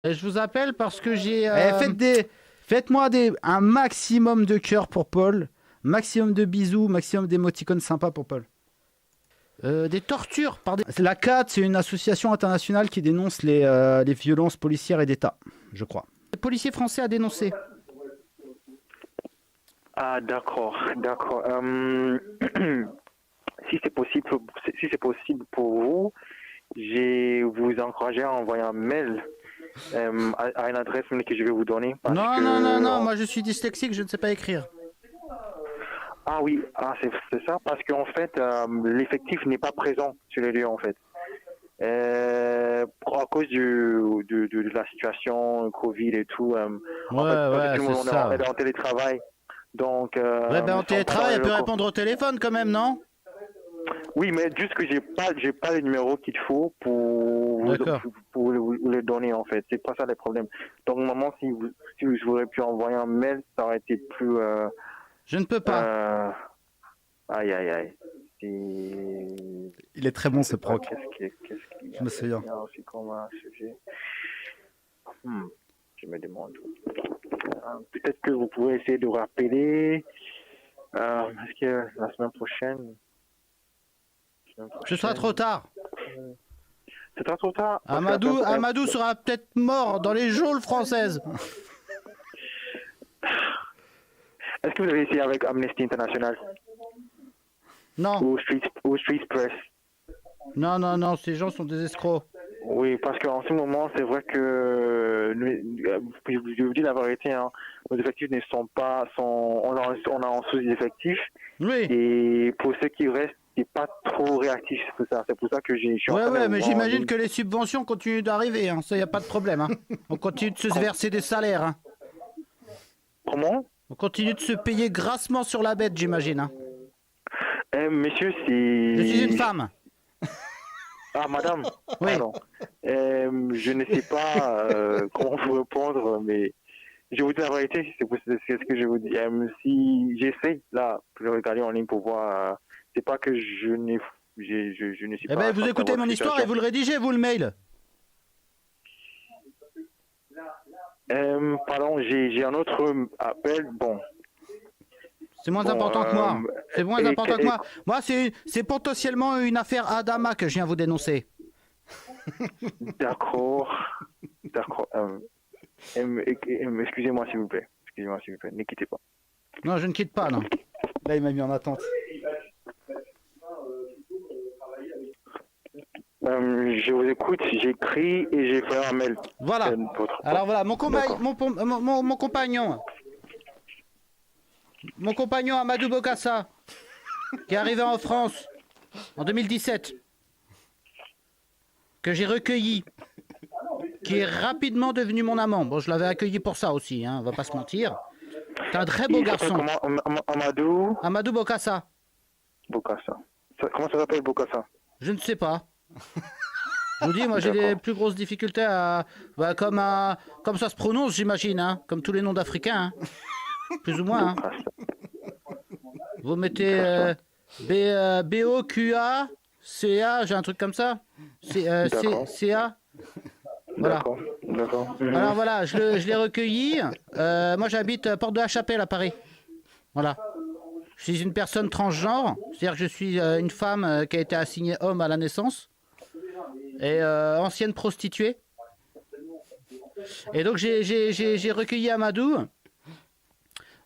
Et je vous appelle parce que j'ai... Faites-moi un maximum de cœur pour Paul, maximum de bisous, maximum d'émoticônes sympas pour Paul. des tortures par des... La CAT, c'est une association internationale qui dénonce les violences policières et d'État, je crois. des policiers français à dénoncer. Ah, d'accord. Si c'est possible pour vous, je vous encourage à envoyer un mail à une adresse mail que je vais vous donner. Non, moi je suis dyslexique, je ne sais pas écrire. Ah oui, c'est ça, parce qu'en fait, l'effectif n'est pas présent sur les lieux, en fait. À cause de la situation Covid et tout, Ouais, c'est ça. on est en télétravail. Donc, En télétravail, elle peut répondre au téléphone quand même, non? Oui, mais juste que j'ai pas le numéro qu'il faut pour vous le donner, en fait. C'est pas ça le problème. Donc, normalement, si je voudrais pu envoyer un mail, ça aurait été plus... Je ne peux pas. Aïe. Il est très bon ce proc. Je me souviens. C'est comme un sujet. Je me demande. Peut-être que vous pouvez essayer de rappeler. Est-ce que la semaine prochaine... Ce sera trop tard. C'est trop tard. Amadou sera peut-être mort dans les geôles françaises. Est-ce que vous avez essayé avec Amnesty International? Non. Ou Street Press? Non, ces gens sont des escrocs. Oui, parce qu'en ce moment, c'est vrai que, je vous dis la vérité, hein, nos effectifs ne sont pas, on a en sous-effectif. Oui. Et pour ceux qui restent, c'est pas trop réactif, c'est ça. C'est pour ça que je suis en train de mais voir j'imagine que les subventions continuent d'arriver, hein. Ça, y a pas de problème, hein. On continue de se verser des salaires, hein. Comment? On continue de se payer grassement sur la bête, j'imagine, hein. Monsieur, c'est... Je suis une femme. Ah, madame. Oui. Pardon. Je ne sais pas comment vous répondre, mais je vous dis la vérité, c'est ce que je vous dis. Si j'essaie, là, de regarder en ligne pour voir, c'est pas que je ne sais pas... Eh ben, vous écoutez mon histoire et vous le rédigez, vous, le mail. Pardon, j'ai un autre appel, bon... C'est moins important que moi. C'est moins important que moi. Moi, c'est potentiellement une affaire Adama que je viens vous dénoncer. D'accord. Excusez-moi, s'il vous plaît. Ne quittez pas. Non, je ne quitte pas, non. Là, il m'a mis en attente. Je vous écoute, j'écris et j'ai fait un mail. Voilà. Alors voilà, mon compagnon. Mon compagnon Amadou Bokassa, qui est arrivé en France en 2017, que j'ai recueilli, qui est rapidement devenu mon amant. Bon, je l'avais accueilli pour ça aussi, hein, on va pas se mentir. C'est un très beau garçon. Amadou Bokassa. Comment ça s'appelle Bokassa? Je ne sais pas. Je vous dis, moi j'ai les plus grosses difficultés à... comme ça se prononce, j'imagine, hein, comme tous les noms d'Africains. Hein. Plus ou moins. Hein. Vous mettez B-O-Q-A-C-A, j'ai un truc comme ça. C-A. Voilà. D'accord. Alors voilà, je l'ai recueilli. Moi j'habite Porte de la Chapelle à Paris. Voilà. Je suis une personne transgenre, c'est-à-dire que je suis une femme qui a été assignée homme à la naissance et ancienne prostituée. Et donc j'ai recueilli Amadou.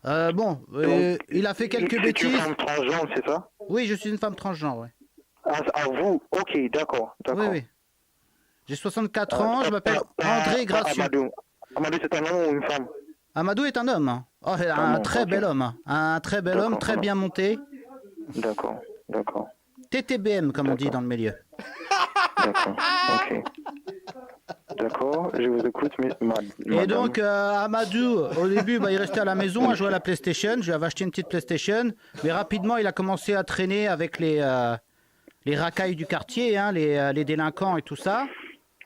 Il a fait quelques bêtises. Tu es une femme transgenre, c'est ça? Oui, je suis une femme transgenre, oui. Ah, vous? Ok, d'accord. Oui. J'ai 64 ans, je m'appelle André Gracieux. Amadou, c'est un homme ou une femme? Amadou est un homme. Hein. Oh, un très bel homme. Un très bel homme, très bien monté. D'accord. TTBM, comme on dit dans le milieu. D'accord, ok. D'accord, je vous écoute, madame. Et donc, Amadou, au début, il restait à la maison à jouer à la PlayStation. Je lui avais acheté une petite PlayStation. Mais rapidement, il a commencé à traîner avec les racailles du quartier, hein, les délinquants et tout ça.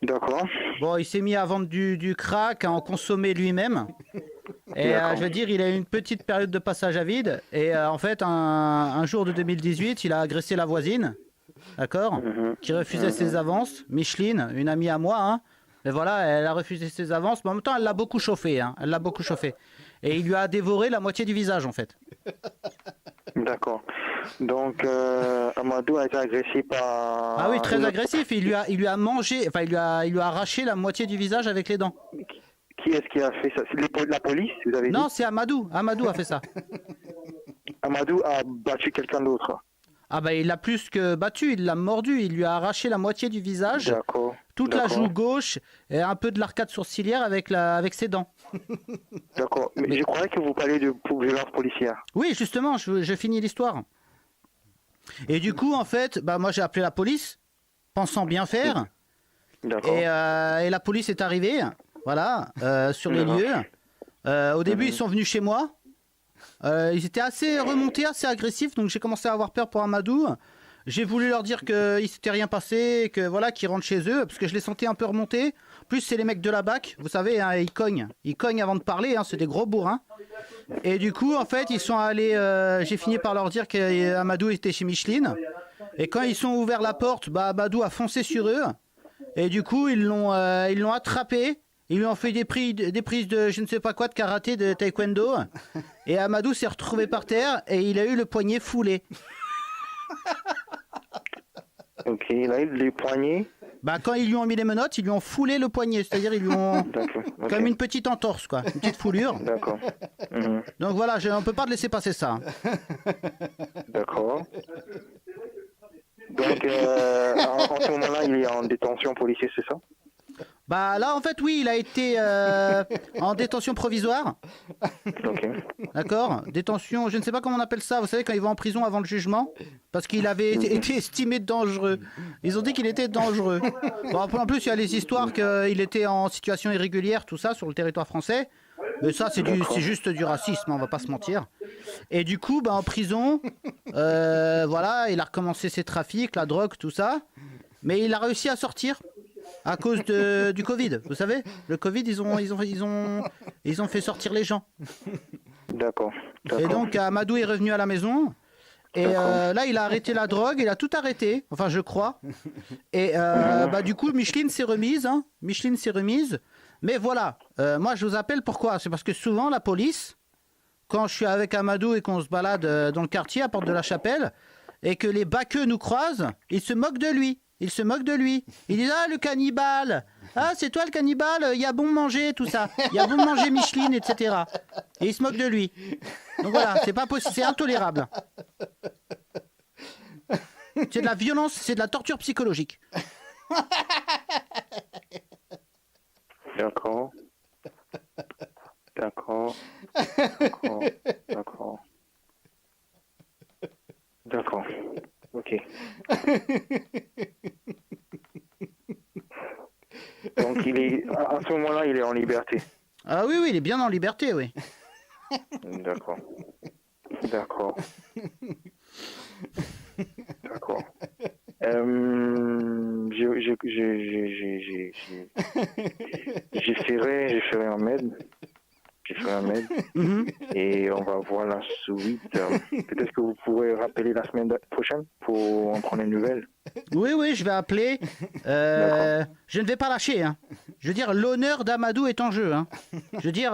D'accord. Bon, il s'est mis à vendre du crack, à en consommer lui-même. Et je veux dire, il a eu une petite période de passage à vide. Et en fait, un jour de 2018, il a agressé la voisine, d'accord, qui refusait ses avances. Micheline, une amie à moi, hein. Mais voilà, elle a refusé ses avances. Mais en même temps, elle l'a beaucoup chauffé. Hein. Elle l'a beaucoup chauffé. Et il lui a dévoré la moitié du visage, en fait. D'accord. Donc, Amadou a été agressé par... Ah oui, très agressif. Il lui a mangé, enfin, il lui a arraché la moitié du visage avec les dents. Qui est-ce qui a fait ça? C'est la police, vous avez dit? Non, c'est Amadou. Amadou a fait ça. Amadou a battu quelqu'un d'autre. Ah bah il l'a plus que battu, il l'a mordu, il lui a arraché la moitié du visage, D'accord. toute la D'accord. joue gauche et un peu de l'arcade sourcilière avec ses dents. D'accord. Mais je croyais que vous parliez de violence policière. Oui, justement, je finis l'histoire. Et du coup, en fait, bah moi j'ai appelé la police, pensant bien faire, D'accord. et la police est arrivée, voilà, sur les lieux. Au début, ils sont venus chez moi. Ils étaient assez remontés, assez agressifs, donc j'ai commencé à avoir peur pour Amadou. J'ai voulu leur dire qu'il s'était rien passé, que voilà, qu'ils rentrent chez eux, parce que je les sentais un peu remontés. Plus c'est les mecs de la BAC, vous savez, hein, ils cognent avant de parler, hein, c'est des gros bourrins. Et du coup, en fait, ils sont allés. J'ai fini par leur dire qu'Amadou était chez Micheline. Et quand ils sont ouvert la porte, bah Amadou a foncé sur eux. Et du coup, ils l'ont attrapé. Ils lui ont fait des prises de je ne sais pas quoi, de karaté, de taekwondo. Et Amadou s'est retrouvé par terre et il a eu le poignet foulé. Ok, il a eu les poignets. Bah, quand ils lui ont mis les menottes, ils lui ont foulé le poignet. C'est-à-dire, ils lui ont. D'accord. Ok. Comme une petite entorse, quoi. Une petite foulure. D'accord. Mhm. Donc voilà, on ne peut pas le laisser passer ça. D'accord. Donc, en ce moment-là, il est en détention policière, c'est ça? Bah là, en fait, oui, il a été en détention provisoire. Ok. D'accord. Détention, je ne sais pas comment on appelle ça. Vous savez, quand il va en prison avant le jugement, parce qu'il avait été estimé dangereux. Ils ont dit qu'il était dangereux. Bon, en plus, il y a les histoires qu'il était en situation irrégulière, tout ça, sur le territoire français. Mais ça, c'est juste du racisme, on va pas se mentir. Et du coup, bah, en prison, voilà, il a recommencé ses trafics, la drogue, tout ça. Mais il a réussi à sortir. À cause du Covid, vous savez, le Covid, ils ont fait sortir les gens. D'accord. Et donc Amadou est revenu à la maison. Et là, il a arrêté la drogue, il a tout arrêté, enfin je crois. Et bah du coup, Micheline s'est remise, hein. Micheline s'est remise. Mais voilà, moi je vous appelle pourquoi? C'est parce que souvent la police, quand je suis avec Amadou et qu'on se balade dans le quartier à Porte de la Chapelle, et que les baqueux nous croisent, ils se moquent de lui. Ils se moquent de lui. Ils disent ah le cannibale, ah c'est toi le cannibale, il y a bon manger tout ça, il y a bon manger Micheline etc. Et ils se moquent de lui. Donc voilà, c'est pas possible, c'est intolérable. C'est de la violence, c'est de la torture psychologique. D'accord. D'accord. D'accord. D'accord. D'accord. Ok. Donc à ce moment-là, il est en liberté. Ah oui, il est bien en liberté, oui. D'accord. D'accord. D'accord. J'essaierai un mail. J'ai fait un mail et on va voir la suite. Peut-être que vous pourrez rappeler la semaine prochaine pour en prendre une nouvelle. Oui, je vais appeler. Je ne vais pas lâcher. Hein. Je veux dire, l'honneur d'Amadou est en jeu. Hein. Je veux dire,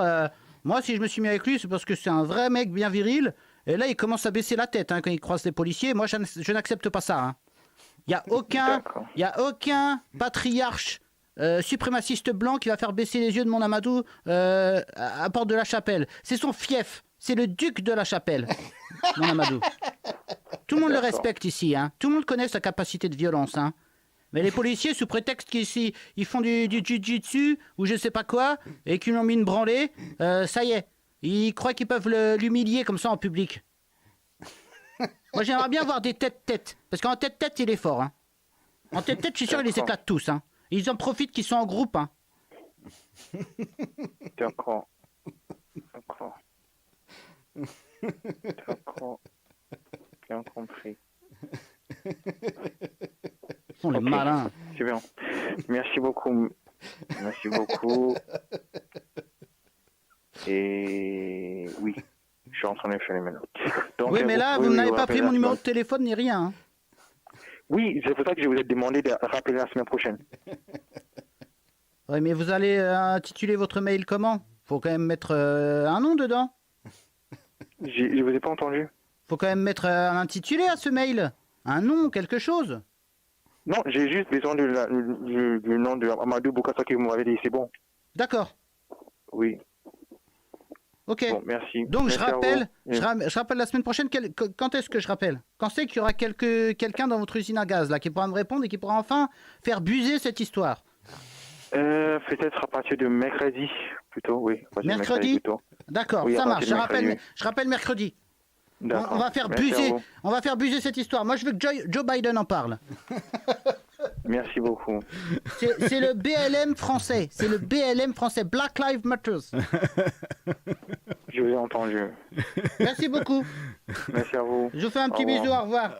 moi, si je me suis mis avec lui, c'est parce que c'est un vrai mec bien viril. Et là, il commence à baisser la tête hein, quand il croise les policiers. Moi, je n'accepte pas ça. Hein. Il n'y a aucun patriarche suprémaciste blanc qui va faire baisser les yeux de mon Amadou à Porte de la Chapelle. C'est son fief. C'est le duc de la Chapelle, mon Amadou. Tout le monde le respecte ici. Hein. Tout le monde connaît sa capacité de violence. Hein. Mais les policiers, sous prétexte qu'ils font du jiu-jitsu ou je sais pas quoi, et qu'ils l'ont mis une branlée, ça y est. Ils croient qu'ils peuvent l'humilier comme ça en public. Moi, j'aimerais bien voir des tête-tête. Parce qu'en tête-tête, il est fort. Hein. En tête-tête, je suis sûr, il les éclate tous. Hein. Ils en profitent qu'ils sont en groupe. Hein. D'accord. D'accord. D'accord. Bien compris. Ils sont les malins. C'est bien. Merci beaucoup. Merci beaucoup. Et oui, je suis en train de faire les maintenant. Donc, oui, mais là, vous n'avez pas pris mon numéro de téléphone ni rien. Hein. Oui, c'est pour ça que je vous ai demandé de rappeler la semaine prochaine. Oui, mais vous allez intituler votre mail comment? Faut quand même mettre un nom dedans. Je vous ai pas entendu. Faut quand même mettre un intitulé à ce mail. Un nom, quelque chose. Non, j'ai juste besoin du nom de Amadou Boukassa que vous m'avez dit, c'est bon. D'accord. Oui. Ok. Bon, merci. Donc Merci je à rappelle, vous. je rappelle la semaine prochaine. Quand est-ce que je rappelle? Quand c'est qu'il y aura quelqu'un dans votre usine à gaz là qui pourra me répondre et qui pourra enfin faire buser cette histoire? Peut-être à partir de mercredi, plutôt, oui. À partir de Mercredi plutôt. D'accord, Oui, à ça marche. partir de mercredi. Je rappelle mercredi. D'accord. On va faire Merci à buser. vous. On va faire buser cette histoire. Moi, je veux que Joe Biden en parle. Merci beaucoup. C'est le BLM français. C'est le BLM français. Black Lives Matter. Je vous ai entendu. Merci beaucoup. Merci à vous. Je vous fais un petit Au revoir. bisou. Au revoir.